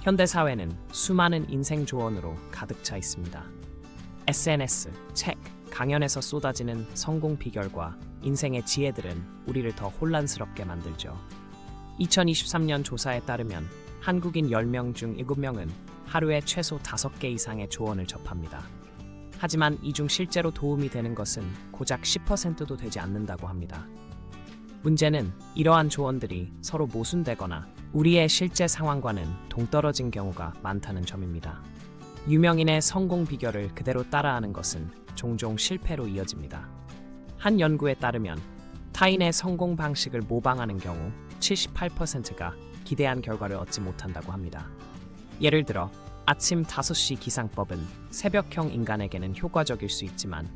현대 사회는 수많은 인생 조언으로 가득 차 있습니다. SNS, 책, 강연에서 쏟아지는 성공 비결과 인생의 지혜들은 우리를 더 혼란스럽게 만들죠. 2023년 조사에 따르면 한국인 10명 중 7명은 하루에 최소 5개 이상의 조언을 접합니다. 하지만 이 중 실제로 도움이 되는 것은 고작 10%도 되지 않는다고 합니다. 문제는 이러한 조언들이 서로 모순되거나 우리의 실제 상황과는 동떨어진 경우가 많다는 점입니다. 유명인의 성공 비결을 그대로 따라하는 것은 종종 실패로 이어집니다. 한 연구에 따르면 타인의 성공 방식을 모방하는 경우 78%가 기대한 결과를 얻지 못한다고 합니다. 예를 들어 아침 5시 기상법은 새벽형 인간에게는 효과적일 수 있지만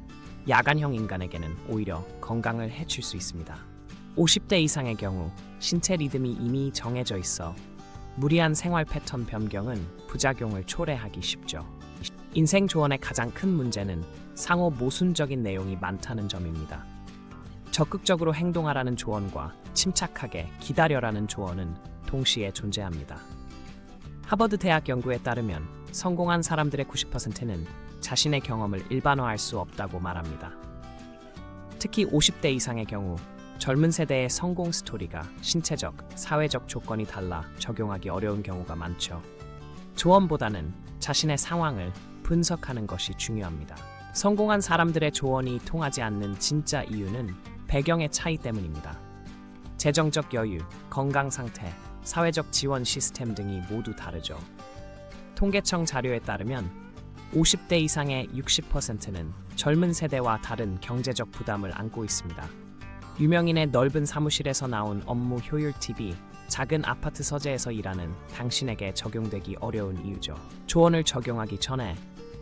야간형 인간에게는 오히려 건강을 해칠 수 있습니다. 50대 이상의 경우 신체 리듬이 이미 정해져 있어 무리한 생활 패턴 변경은 부작용을 초래하기 쉽죠. 인생 조언의 가장 큰 문제는 상호 모순적인 내용이 많다는 점입니다. 적극적으로 행동하라는 조언과 침착하게 기다려라는 조언은 동시에 존재합니다. 하버드 대학 연구에 따르면 성공한 사람들의 90%는 자신의 경험을 일반화할 수 없다고 말합니다. 특히 50대 이상의 경우 젊은 세대의 성공 스토리가 신체적, 사회적 조건이 달라 적용하기 어려운 경우가 많죠. 조언보다는 자신의 상황을 분석하는 것이 중요합니다. 성공한 사람들의 조언이 통하지 않는 진짜 이유는 배경의 차이 때문입니다. 재정적 여유, 건강 상태, 사회적 지원 시스템 등이 모두 다르죠. 통계청 자료에 따르면 50대 이상의 60%는 젊은 세대와 다른 경제적 부담을 안고 있습니다. 유명인의 넓은 사무실에서 나온 업무 효율 팁이 작은 아파트 서재에서 일하는 당신에게 적용되기 어려운 이유죠. 조언을 적용하기 전에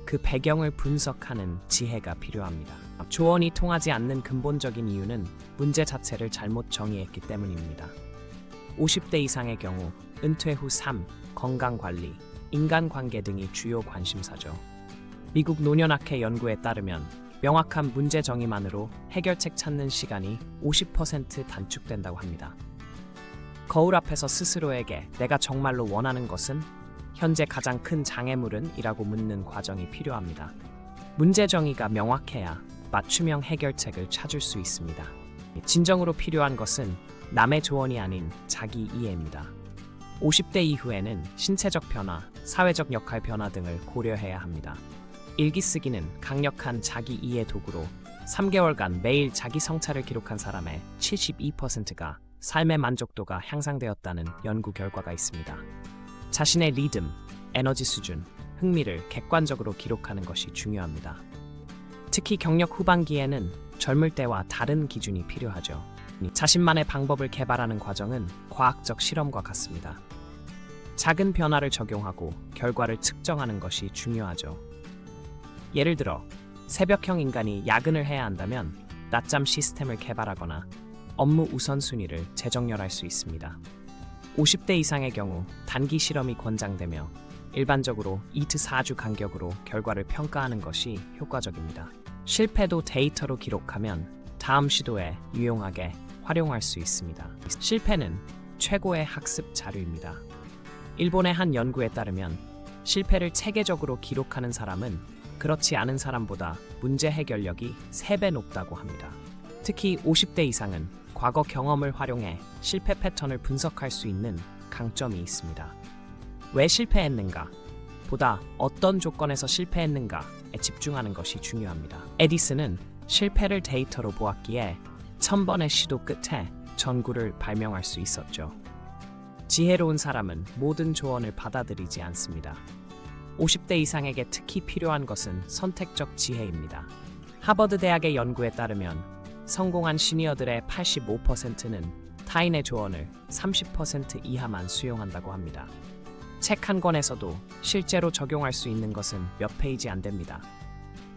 그 배경을 분석하는 지혜가 필요합니다. 조언이 통하지 않는 근본적인 이유는 문제 자체를 잘못 정의했기 때문입니다. 50대 이상의 경우 은퇴 후 삶, 건강관리, 인간관계 등이 주요 관심사죠. 미국 노년학회 연구에 따르면 명확한 문제 정의만으로 해결책 찾는 시간이 50% 단축된다고 합니다. 거울 앞에서 스스로에게 내가 정말로 원하는 것은? 현재 가장 큰 장애물은? 이라고 묻는 과정이 필요합니다. 문제 정의가 명확해야 맞춤형 해결책을 찾을 수 있습니다. 진정으로 필요한 것은 남의 조언이 아닌 자기 이해입니다. 50대 이후에는 신체적 변화, 사회적 역할 변화 등을 고려해야 합니다. 일기 쓰기는 강력한 자기 이해 도구로 3개월간 매일 자기 성찰을 기록한 사람의 72%가 삶의 만족도가 향상되었다는 연구 결과가 있습니다. 자신의 리듬, 에너지 수준, 흥미를 객관적으로 기록하는 것이 중요합니다. 특히 경력 후반기에는 젊을 때와 다른 기준이 필요하죠. 자신만의 방법을 개발하는 과정은 과학적 실험과 같습니다. 작은 변화를 적용하고 결과를 측정하는 것이 중요하죠. 예를 들어 새벽형 인간이 야근을 해야 한다면 낮잠 시스템을 개발하거나 업무 우선순위를 재정렬할 수 있습니다. 50대 이상의 경우 단기 실험이 권장되며 일반적으로 2-4주 간격으로 결과를 평가하는 것이 효과적입니다. 실패도 데이터로 기록하면 다음 시도에 유용하게 활용할 수 있습니다. 실패는 최고의 학습 자료입니다. 일본의 한 연구에 따르면 실패를 체계적으로 기록하는 사람은 그렇지 않은 사람보다 문제 해결력이 3배 높다고 합니다. 특히 50대 이상은 과거 경험을 활용해 실패 패턴을 분석할 수 있는 강점이 있습니다. 왜 실패했는가? 보다 어떤 조건에서 실패했는가에 집중하는 것이 중요합니다. 에디슨은 실패를 데이터로 보았기에 1000번의 시도 끝에 전구를 발명할 수 있었죠. 지혜로운 사람은 모든 조언을 받아들이지 않습니다. 50대 이상에게 특히 필요한 것은 선택적 지혜입니다. 하버드 대학의 연구에 따르면 성공한 시니어들의 85%는 타인의 조언을 30% 이하만 수용한다고 합니다. 책 한 권에서도 실제로 적용할 수 있는 것은 몇 페이지 안 됩니다.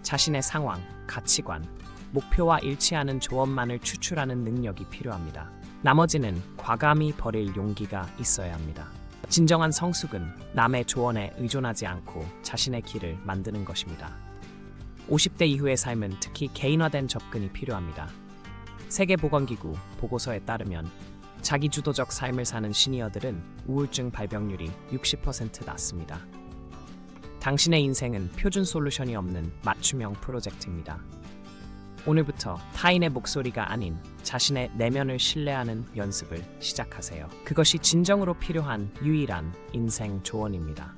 자신의 상황, 가치관, 목표와 일치하는 조언만을 추출하는 능력이 필요합니다. 나머지는 과감히 버릴 용기가 있어야 합니다. 진정한 성숙은 남의 조언에 의존하지 않고 자신의 길을 만드는 것입니다. 50대 이후의 삶은 특히 개인화된 접근이 필요합니다. 세계보건기구 보고서에 따르면 자기주도적 삶을 사는 시니어들은 우울증 발병률이 60% 낮습니다. 당신의 인생은 표준 솔루션이 없는 맞춤형 프로젝트입니다. 오늘부터 타인의 목소리가 아닌 자신의 내면을 신뢰하는 연습을 시작하세요. 그것이 진정으로 필요한 유일한 인생 조언입니다.